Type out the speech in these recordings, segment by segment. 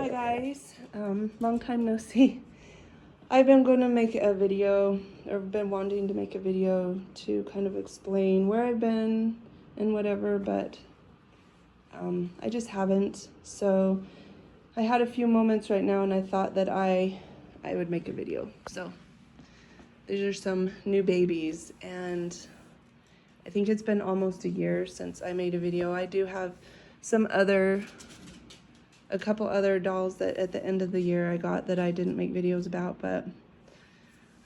Hi guys, long time no see. I've been going to make a video, or been wanting to make a video to kind of explain where I've been and whatever, but I just haven't. So I had a few moments right now and I thought that I would make a video. So these are some new babies, and I think it's been almost a year since I made a video. I do have a couple other dolls that at the end of the year I got that I didn't make videos about, but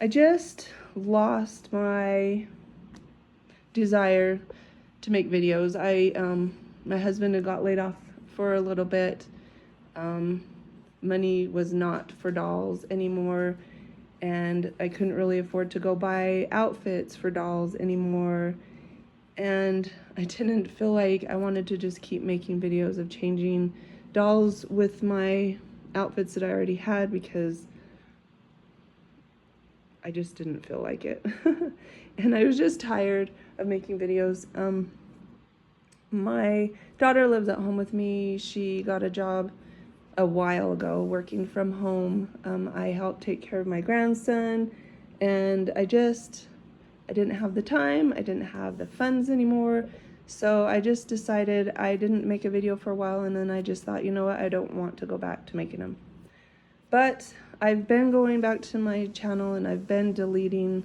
I just lost my desire to make videos. My husband had got laid off for a little bit. Money was not for dolls anymore, and I couldn't really afford to go buy outfits for dolls anymore. And I didn't feel like I wanted to just keep making videos of changing dolls with my outfits that I already had, because I just didn't feel like it. And I was just tired of making videos. My daughter lives at home with me. She got a job a while ago working from home. I helped take care of my grandson, and I didn't have the time, I didn't have the funds anymore, so I just decided I didn't make a video for a while, and then I just thought, you know what, I don't want to go back to making them. But I've been going back to my channel and I've been deleting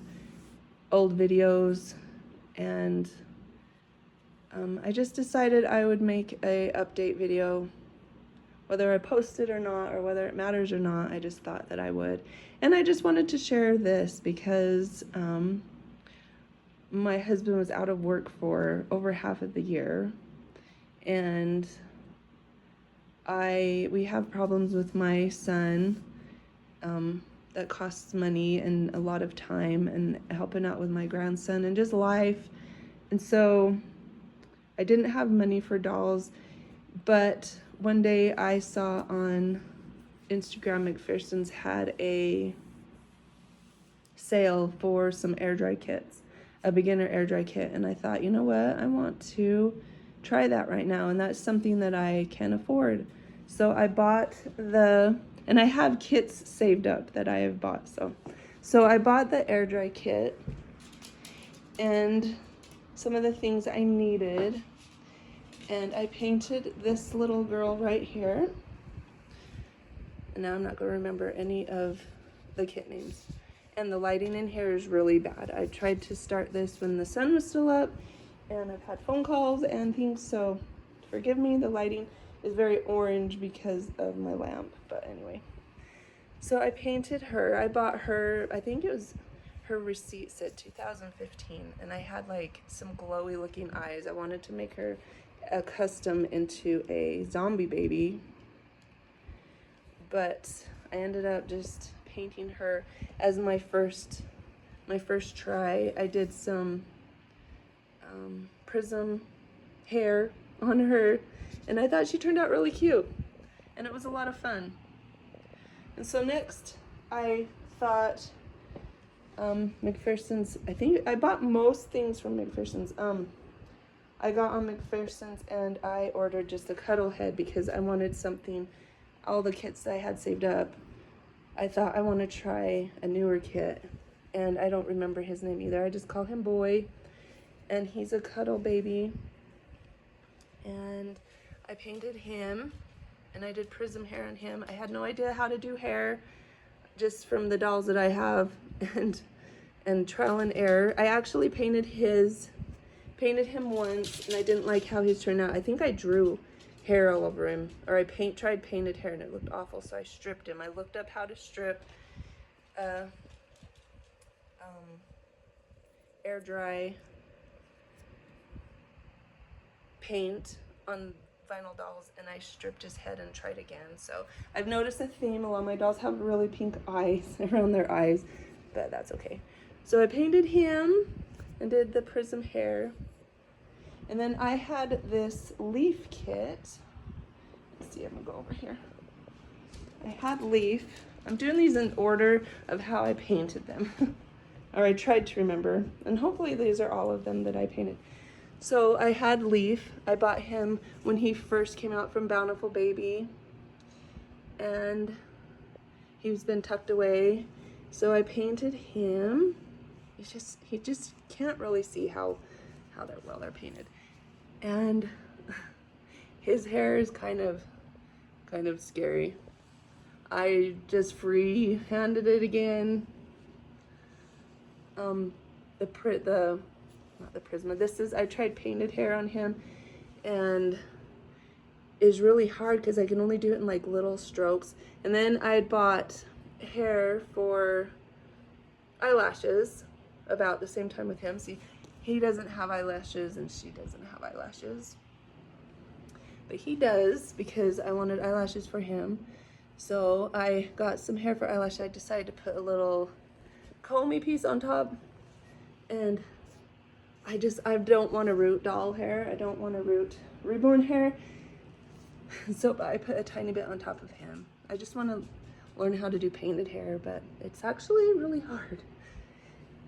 old videos, and I just decided I would make a update video. Whether I post it or not, or whether it matters or not, I just thought that I would. And I just wanted to share this because my husband was out of work for over half of the year, and we have problems with my son that costs money and a lot of time, and helping out with my grandson and just life. And so I didn't have money for dolls, but one day I saw on Instagram MacPhersons had a sale for some air dry kits, a beginner air dry kit, and I thought, you know what, I want to try that right now, and that's something that I can afford. So I bought and I have kits saved up that I have bought, so I bought the air dry kit and some of the things I needed, and I painted this little girl right here, and now I'm not going to remember any of the kit names. And the lighting in here is really bad. I tried to start this when the sun was still up, and I've had phone calls and things, so forgive me. The lighting is very orange because of my lamp, but anyway. So I painted her. I bought her, I think it was, her receipt said 2015, and I had like some glowy looking eyes. I wanted to make her a custom into a zombie baby, but I ended up just painting her as my first try. I did some prism hair on her, and I thought she turned out really cute, and it was a lot of fun. And so next I thought MacPhersons, I think I bought most things from MacPhersons. I got on MacPhersons and I ordered just a cuddle head because I wanted something, all the kits that I had saved up, I thought I want to try a newer kit, and I don't remember his name either. I just call him Boy, and he's a cuddle baby. And I painted him, and I did prism hair on him. I had no idea how to do hair, just from the dolls that I have, and trial and error. I actually painted him once, and I didn't like how he's turned out. I think I drew hair all over him, or I tried painted hair and it looked awful, so I stripped him. I looked up how to strip air dry paint on vinyl dolls, and I stripped his head and tried again. So I've noticed a theme. A lot of my dolls have really pink eyes around their eyes, but that's okay. So I painted him and did the prism hair. And then I had this leaf kit. Let's see, I'm gonna go over here. I had leaf. I'm doing these in order of how I painted them. Or I tried to remember. And hopefully these are all of them that I painted. So I had Leaf. I bought him when he first came out from Bountiful Baby. and he's been tucked away. So I painted he just can't really see how they're painted. And his hair is kind of scary. I just free-handed it again. Not the Prisma. I tried painted hair on him, and is really hard because I can only do it in like little strokes. And then I had bought hair for eyelashes about the same time with him. See, he doesn't have eyelashes and she doesn't have eyelashes. But he does, because I wanted eyelashes for him. So I got some hair for eyelashes. I decided to put a little comb-y piece on top. And I don't want to root doll hair. I don't want to root reborn hair. So I put a tiny bit on top of him. I just want to learn how to do painted hair, but it's actually really hard.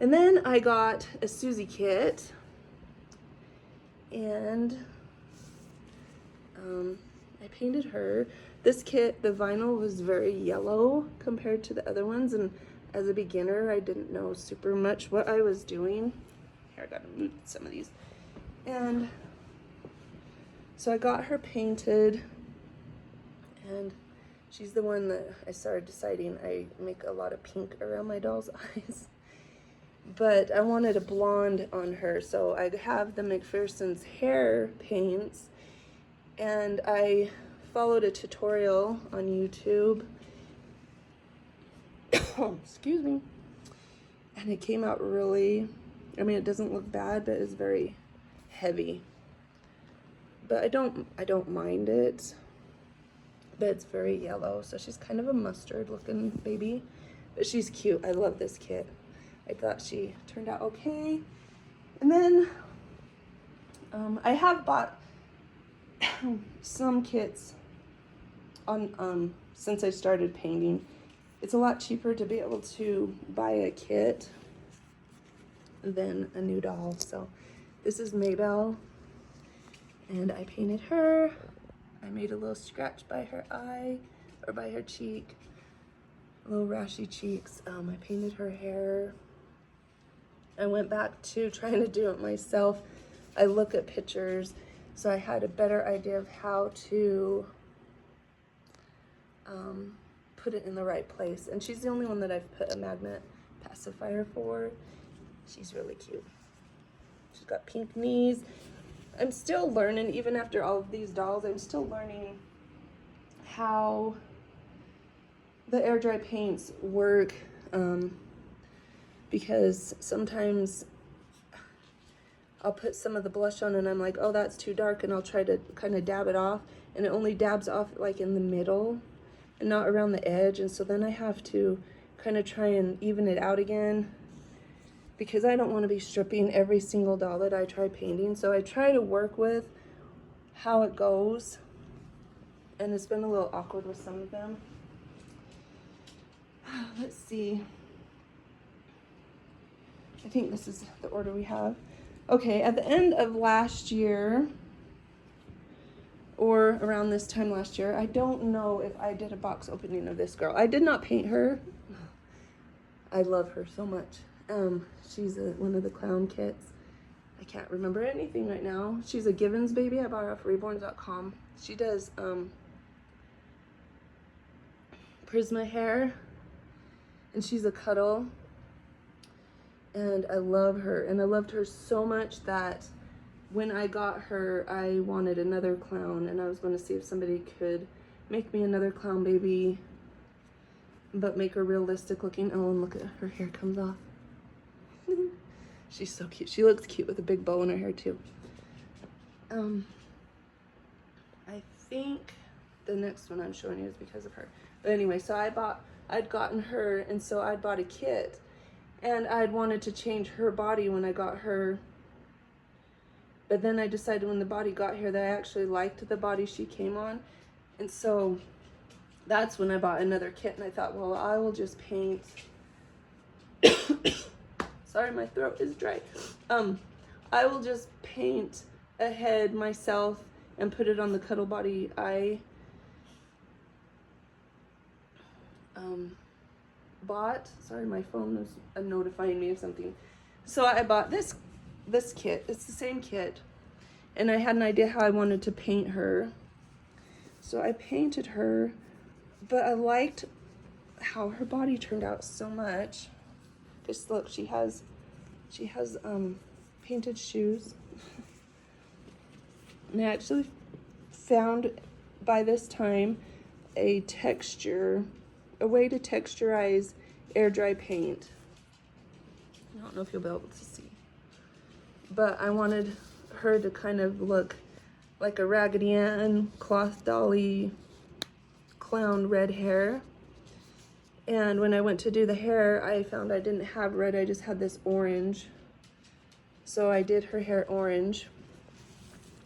And then I got a Susie kit, and I painted her. This kit, the vinyl was very yellow compared to the other ones, and as a beginner, I didn't know super much what I was doing. Here, I gotta move some of these. And so I got her painted, and she's the one that I started deciding I make a lot of pink around my doll's eyes. But I wanted a blonde on her, so I have the MacPhersons hair paints, and I followed a tutorial on YouTube. Excuse me. And it came out really, I mean, it doesn't look bad, but it's very heavy. But I don't mind it. But it's very yellow, so she's kind of a mustard looking baby. But she's cute. I love this kit. I thought she turned out okay. And then I have bought some kits on since I started painting. It's a lot cheaper to be able to buy a kit than a new doll. So this is Maybelle, and I painted her. I made a little scratch by her eye, or by her cheek, little rashy cheeks. I painted her hair. I went back to trying to do it myself. I look at pictures, so I had a better idea of how to put it in the right place. And she's the only one that I've put a magnet pacifier for. She's really cute. She's got pink knees. I'm still learning, even after all of these dolls, I'm still learning how the air dry paints work, because sometimes I'll put some of the blush on and I'm like, oh, that's too dark, and I'll try to kind of dab it off, and it only dabs off like in the middle and not around the edge. And so then I have to kind of try and even it out again, because I don't want to be stripping every single doll that I try painting. So I try to work with how it goes, and it's been a little awkward with some of them. Let's see. I think this is the order we have. Okay, at the end of last year, or around this time last year, I don't know if I did a box opening of this girl. I did not paint her. I love her so much. She's one of the clown kits. I can't remember anything right now. She's a Givens baby. I bought her off Reborns.com. She does Prisma hair, and she's a cuddle. And I love her, and I loved her so much that when I got her, I wanted another clown, and I was going to see if somebody could make me another clown baby, but make her realistic looking. Oh, and look at her hair comes off. She's so cute. She looks cute with a big bow in her hair too. I think the next one I'm showing you is because of her. But anyway, so I'd gotten her, and so I'd bought a kit, and I'd wanted to change her body when I got her. But then I decided when the body got here that I actually liked the body she came on. And so that's when I bought another kit, and I thought, well, I will just paint. Sorry, my throat is dry. I will just paint a head myself and put it on the cuddle body eye bought, sorry, my phone is notifying me of something. So I bought this kit. It's the same kit. And I had an idea how I wanted to paint her. So I painted her, but I liked how her body turned out so much. Just look, she has painted shoes. And I actually found by this time a way to texturize air dry paint. I don't know if you'll be able to see, but I wanted her to kind of look like a Raggedy Ann, cloth dolly, clown red hair. And when I went to do the hair, I found I didn't have red, I just had this orange. So I did her hair orange.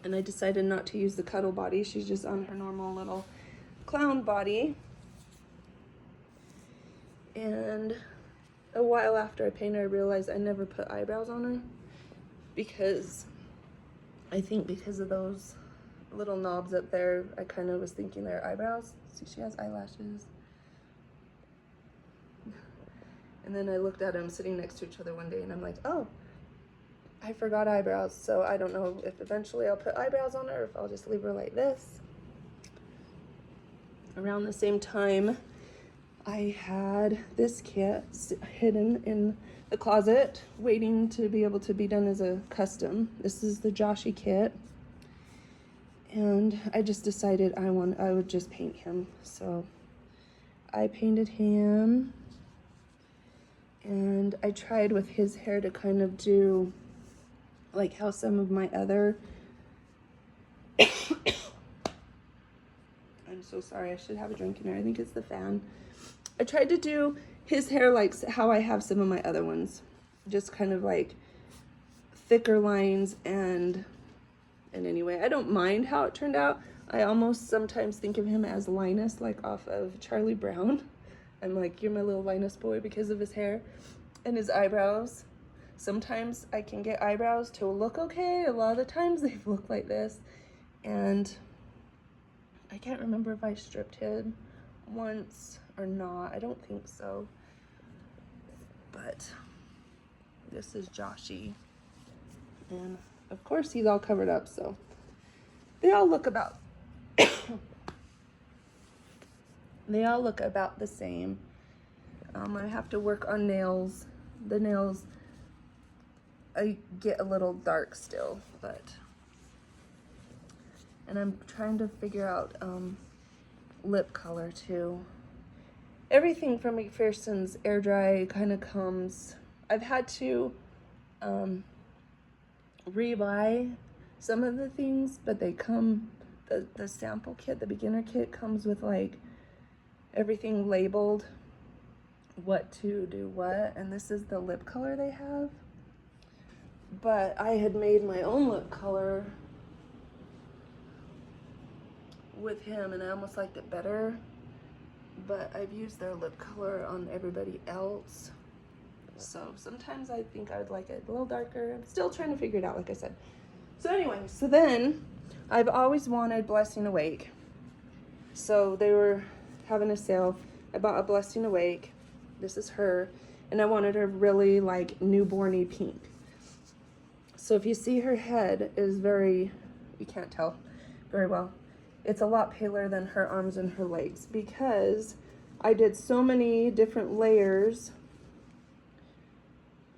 And I decided not to use the cuddle body. She's just on her normal little clown body. And a while after I painted, I realized I never put eyebrows on her, because I think because of those little knobs up there, I kind of was thinking they're eyebrows. See, she has eyelashes. And then I looked at them sitting next to each other one day, and I'm like, oh, I forgot eyebrows. So I don't know if eventually I'll put eyebrows on her or if I'll just leave her like this. Around the same time, I had this kit hidden in the closet, waiting to be able to be done as a custom. This is the Joshy kit. And I just decided I would just paint him. So I painted him, and I tried with his hair to kind of do like how some of my other I'm so sorry, I should have a drink in here. I think it's the fan. I tried to do his hair like how I have some of my other ones, just kind of like thicker lines. And anyway, I don't mind how it turned out. I almost sometimes think of him as Linus, like off of Charlie Brown. I'm like, you're my little Linus boy, because of his hair and his eyebrows. Sometimes I can get eyebrows to look okay. A lot of the times they look like this. And I can't remember if I stripped him once or not. I don't think so. But this is Joshy. And of course he's all covered up, so they all look about they all look about the same. I have to work on nails. The nails, I get a little dark still, and I'm trying to figure out lip color too. Everything from MacPhersons air dry kind of comes. I've had to rebuy some of the things, but they come, the sample kit, the beginner kit comes with like everything labeled, what to do what, and this is the lip color they have. But I had made my own lip color with him, and I almost liked it better, but I've used their lip color on everybody else. So sometimes I think I would like it a little darker. I'm still trying to figure it out, like I said. So anyway, so then I've always wanted Blessing Awake. So they were having a sale. I bought a Blessing Awake. This is her, and I wanted her really like newborny pink. So if you see, her head is very, you can't tell very well. It's a lot paler than her arms and her legs, because I did so many different layers.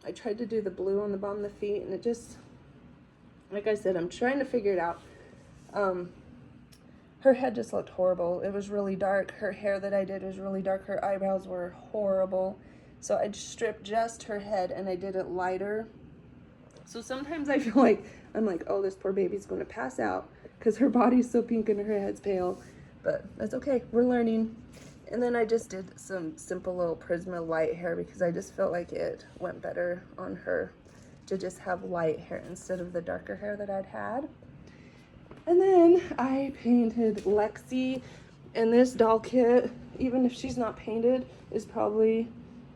I tried to do the blue on the bottom of the feet, and it just, like I said, I'm trying to figure it out. Her head just looked horrible. It was really dark. Her hair that I did was really dark. Her eyebrows were horrible. So I stripped just her head, and I did it lighter. So sometimes I feel like, I'm like, oh, this poor baby's going to pass out because her body's so pink and her head's pale. But that's okay. We're learning. And then I just did some simple little Prisma light hair, because I just felt like it went better on her to just have light hair instead of the darker hair that I'd had. And then I painted Lexi, and this doll kit, even if she's not painted, is probably,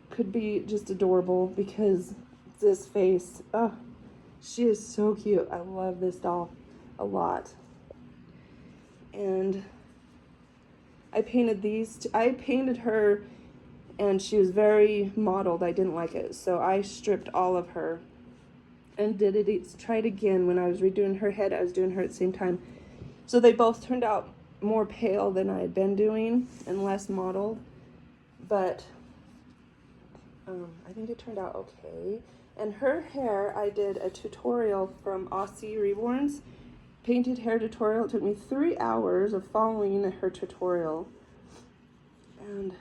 could be just adorable, because this face, oh, she is so cute. I love this doll a lot. And I painted these, I painted her and she was very mottled. I didn't like it, so I stripped all of her and tried again. When I was redoing her head, I was doing her at the same time. So they both turned out more pale than I had been doing and less mottled, but I think it turned out okay. And her hair, I did a tutorial from Aussie Reborns, painted hair tutorial. It took me 3 hours of following her tutorial, and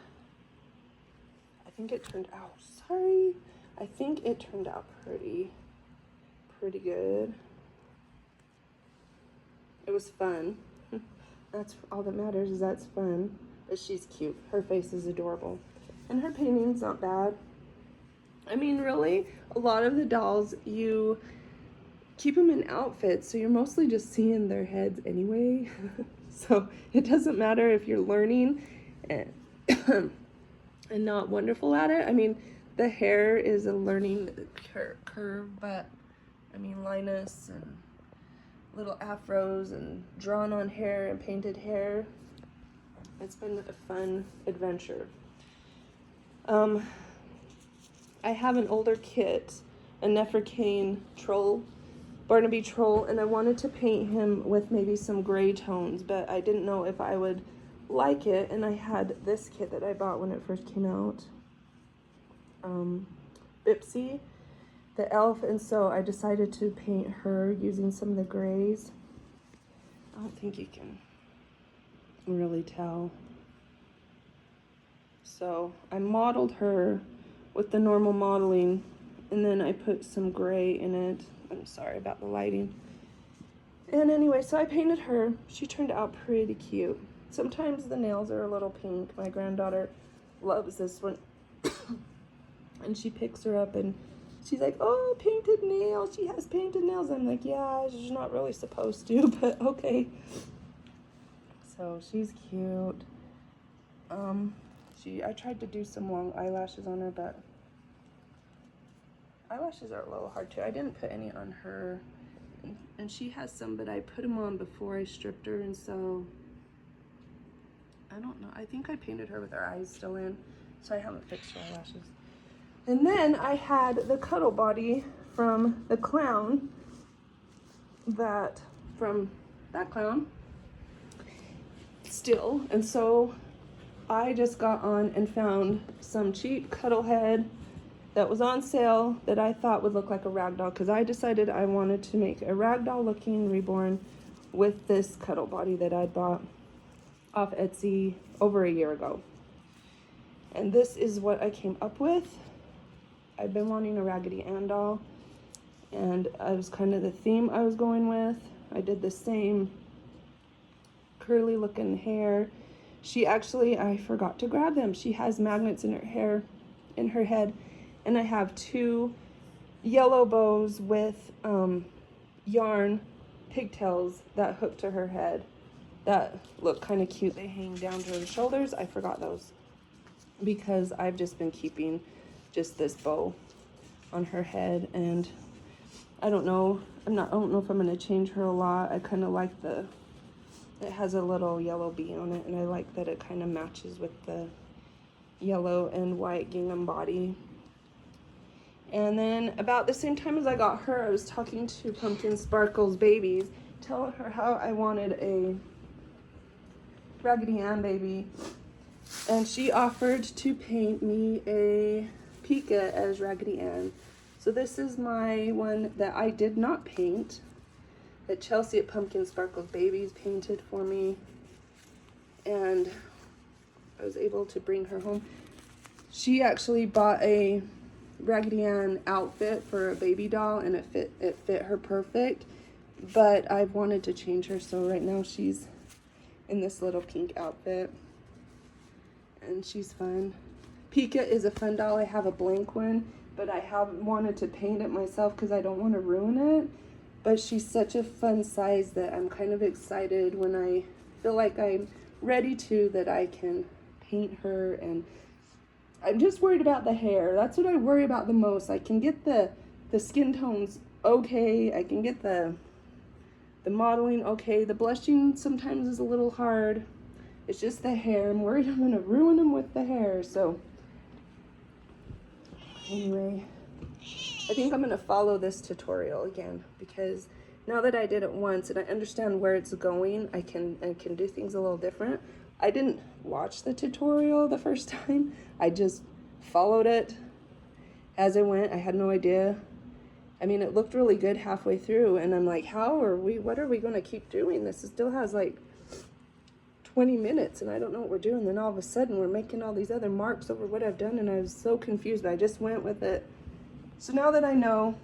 I think it turned out, I think it turned out pretty good. It was fun. That's all that matters, is that's fun. But she's cute. Her face is adorable. And her painting's not bad. I mean, really, a lot of the dolls, you keep them in outfits, so you're mostly just seeing their heads anyway. So it doesn't matter if you're learning and, and not wonderful at it. I mean, the hair is a learning curve, but I mean, Linus and little afros and drawn on hair and painted hair. It's been a fun adventure. I have an older kit, a Neferkane troll, Barnaby troll, and I wanted to paint him with maybe some gray tones, but I didn't know if I would like it, and I had this kit that I bought when it first came out, Bipsy, the elf, and so I decided to paint her using some of the grays. I don't think you can really tell. So I modeled her with the normal modeling, and then I put some gray in it. I'm sorry about the lighting. And anyway, so I painted her. She turned out pretty cute. Sometimes the nails are a little pink. My granddaughter loves this one. And she picks her up and she's like, oh, painted nails. She has painted nails. I'm like, yeah, she's not really supposed to, but okay. So she's cute. I tried to do some long eyelashes on her, but eyelashes are a little hard too. I didn't put any on her, and she has some, but I put them on before I stripped her, and so I don't know. I think I painted her with her eyes still in, so I haven't fixed her eyelashes. And then I had the cuddle body from the clown, from that clown still, and so I just got on and found some cheap cuddle head that was on sale that I thought would look like a ragdoll, because I decided I wanted to make a ragdoll looking Reborn with this cuddle body that I bought off Etsy over a year ago. And this is what I came up with. I've been wanting a Raggedy Ann doll, and it was kind of the theme I was going with. I did the same curly looking hair. She actually, I forgot to grab them. She has magnets in her hair, in her head, and I have 2 yellow bows with yarn pigtails that hook to her head that look kind of cute. They hang down to her shoulders. I forgot those because I've just been keeping just this bow on her head, and I don't know. I don't know if I'm gonna change her a lot. I kind of like it has a little yellow bee on it, and I like that it kind of matches with the yellow and white gingham body. And then about the same time as I got her, I was talking to Pumpkin Sparkle's babies, telling her how I wanted a Raggedy Ann baby, and she offered to paint me a Pika as Raggedy Ann. So this is my one that I did not paint, that Chelsea at Pumpkin Sparkle's Babies painted for me, and I was able to bring her home. She actually bought a Raggedy Ann outfit for a baby doll, and it fit her perfect, but I've wanted to change her, so right now she's in this little pink outfit, and she's fun. Pika is a fun doll. I have a blank one, but I haven't wanted to paint it myself because I don't want to ruin it. But she's such a fun size that I'm kind of excited when I feel like I'm ready to, that I can paint her. And I'm just worried about the hair. That's what I worry about the most. I can get the skin tones okay. I can get the modeling okay. The blushing sometimes is a little hard. It's just the hair. I'm worried I'm going to ruin them with the hair. So Anyway, I think I'm gonna follow this tutorial again, because now that I did it once and I understand where it's going, I can do things a little different. I didn't watch the tutorial the first time. I just followed it as I went. I had no idea. I mean, it looked really good halfway through, and I'm like, what are we gonna keep doing this? It still has like 20 minutes and I don't know what we're doing. Then all of a sudden we're making all these other marks over what I've done, and I was so confused, but I just went with it. So now that I know,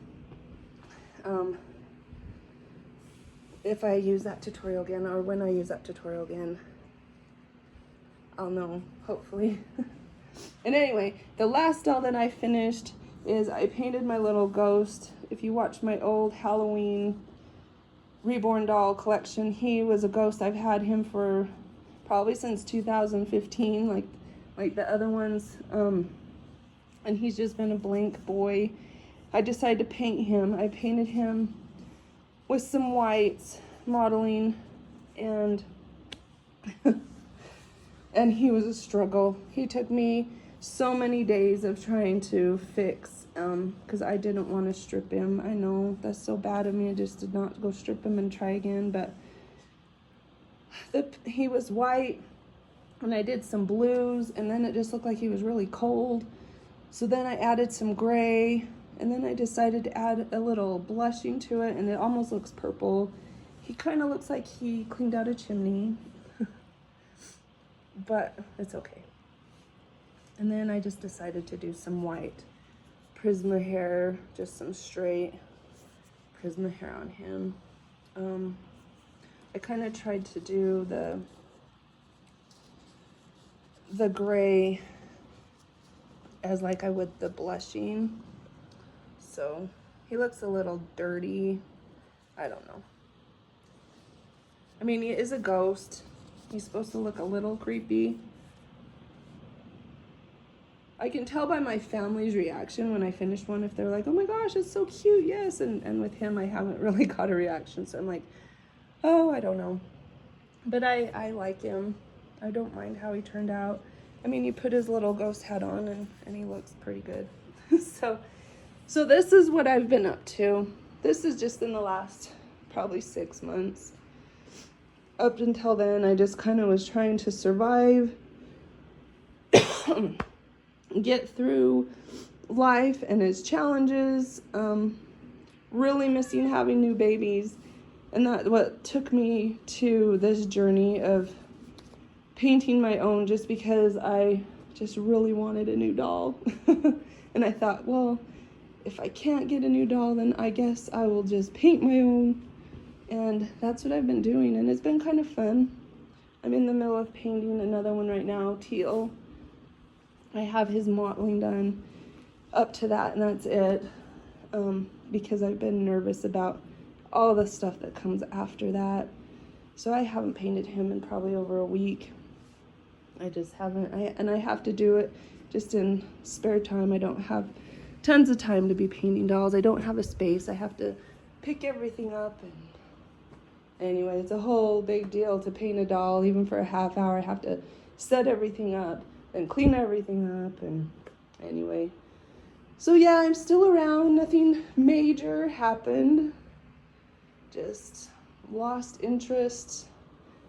if I use that tutorial again, or when I use that tutorial again, I'll know, hopefully. And anyway, the last doll that I finished is I painted my little ghost. If you watch my old Halloween Reborn doll collection, he was a ghost. I've had him for probably since 2015, like the other ones, and he's just been a blank boy. I decided to paint him. I painted him with some whites modeling, and and he was a struggle. He took me so many days of trying to fix, because I didn't want to strip him. I know that's so bad of me. I just did not go strip him and try again, but he was white, and I did some blues, and then it just looked like he was really cold. So then I added some gray, and then I decided to add a little blushing to it, and it almost looks purple. He kind of looks like he cleaned out a chimney, but it's okay. And then I just decided to do some white Prisma hair, just some straight Prisma hair on him. I kind of tried to do the gray as like I would the blushing. So he looks a little dirty. I don't know. I mean, he is a ghost. He's supposed to look a little creepy. I can tell by my family's reaction when I finish one if they're like, oh my gosh, it's so cute, yes. And with him, I haven't really got a reaction. So I'm like, oh, I don't know. But I like him. I don't mind how he turned out. I mean, he put his little ghost hat on, and he looks pretty good. So this is what I've been up to. This is just in the last probably 6 months. Up until then, I just kind of was trying to survive, get through life and its challenges, really missing having new babies. And that's what took me to this journey of painting my own, just because I just really wanted a new doll. And I thought, well, if I can't get a new doll, then I guess I will just paint my own. And that's what I've been doing, and it's been kind of fun. I'm in the middle of painting another one right now, Teal. I have his modeling done up to that, and that's it, because I've been nervous about all the stuff that comes after that. So I haven't painted him in probably over a week. I just haven't, and I have to do it just in spare time. I don't have tons of time to be painting dolls. I don't have a space. I have to pick everything up, and anyway, it's a whole big deal to paint a doll. Even for a half hour, I have to set everything up and clean everything up, and anyway. So yeah, I'm still around. Nothing major happened. Just lost interest.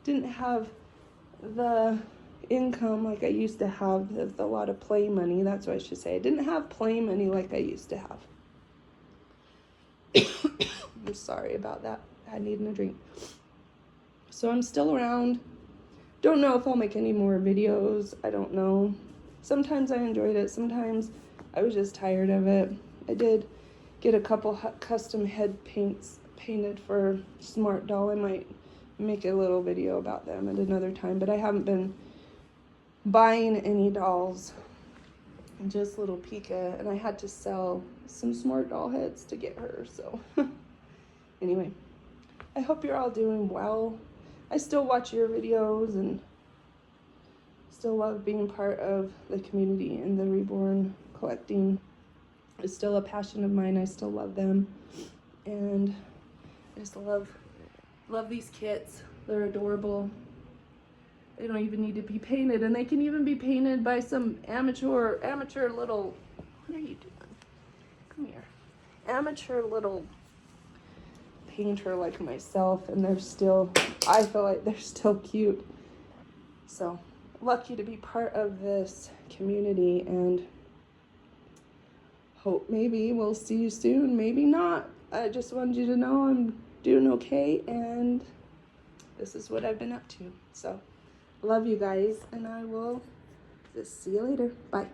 Didn't have the income like I used to have, with a lot of play money. That's what I should say. I didn't have play money like I used to have. I'm sorry about that. I need a drink. So I'm still around. Don't know if I'll make any more videos. I don't know. Sometimes I enjoyed it. Sometimes I was just tired of it. I did get a couple custom head paints painted for Smart Doll. I might make a little video about them at another time, but I haven't been buying any dolls, just little Pika, and I had to sell some Smart Doll heads to get her. So anyway, I hope you're all doing well. I still watch your videos and still love being part of the community, and the Reborn collecting is still a passion of mine. I still love them, and I just love these kits. They're adorable. They don't even need to be painted, and they can even be painted by some amateur little What are you doing? Come here. Amateur little painter like myself, and they're still, I feel like they're still cute. So lucky to be part of this community, and hope maybe we'll see you soon, maybe not. I just wanted you to know I'm doing okay, and this is what I've been up to. So love you guys, and I will just see you later. Bye.